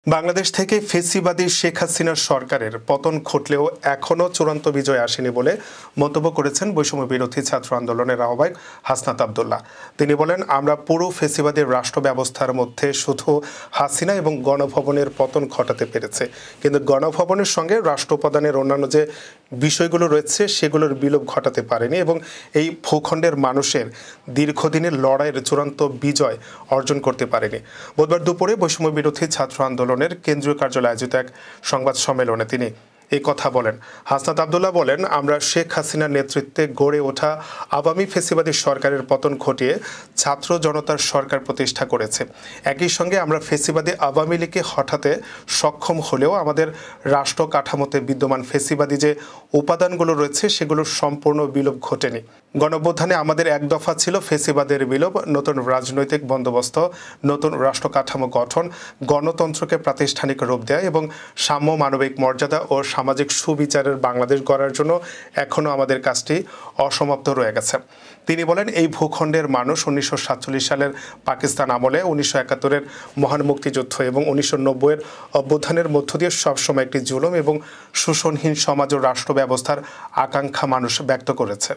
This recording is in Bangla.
বাংলাদেশ থেকে ফেসিবাদী শেখ হাসিনার সরকারের পতন ঘটলেও এখনও চূড়ান্ত বিজয় আসেনি বলে মন্তব্য করেছেন বৈষম্য বিরোধী ছাত্র আন্দোলনের আহ্বায়ক হাসনাত আব্দুল্লাহ। তিনি বলেন, আমরা পুরো ফেসিবাদী রাষ্ট্র ব্যবস্থার মধ্যে শুধু হাসিনা এবং গণভবনের পতন ঘটাতে পেরেছে, কিন্তু গণভবনের সঙ্গে রাষ্ট্রপ্রধানের অন্যান্য যে বিষয়গুলো রয়েছে সেগুলোর বিলোপ ঘটাতে পারেনি এবং এই ভূখণ্ডের মানুষের দীর্ঘদিনের লড়াইয়ের চূড়ান্ত বিজয় অর্জন করতে পারেনি। বুধবার দুপুরে বৈষম্য বিরোধী ছাত্র আন্দোলনের কেন্দ্রীয় কার্যালয়ে আয়োজিত এক সংবাদ সম্মেলনে তিনি এই কথা বলেন। হাসনাত আব্দুল্লাহ বলেন, আমরা শেখ হাসিনার নেতৃত্বে গড়ে ওঠা আওয়ামী ফেসিবাদী সরকারের পতন ঘটিয়ে ছাত্র জনতার সরকার প্রতিষ্ঠা করেছে। একই সঙ্গে আমরা ফেসিবাদী আওয়ামী লীগকে হঠাতে সক্ষম হলেও আমাদের রাষ্ট্র কাঠামোতে বিদ্যমান ফেসিবাদী যে উপাদানগুলো রয়েছে সেগুলোর সম্পূর্ণ বিলোপ ঘটেনি। গণঅভ্যুত্থানে আমাদের এক দফা ছিল ফেসিবাদের বিলোপ, নতুন রাজনৈতিক বন্দোবস্ত, নতুন রাষ্ট্র কাঠামো গঠন, গণতন্ত্রকে প্রাতিষ্ঠানিক রূপ দেয় এবং সাম্য, মানবিক মর্যাদা ও সামাজিক সুবিচারের বাংলাদেশ গড়ার জন্য এখনও আমাদের কাজটি অসমাপ্ত রয়ে গেছে। তিনি বলেন, এই ভূখণ্ডের মানুষ 1947 সালের পাকিস্তান আমলে, 1971-এর মহান মুক্তিযুদ্ধ এবং 1990-এর অভ্যুত্থানের মধ্য দিয়ে সবসময় একটি জুলুম এবং শোষণহীন সমাজ ও রাষ্ট্র ব্যবস্থার আকাঙ্ক্ষা মানুষ ব্যক্ত করেছে।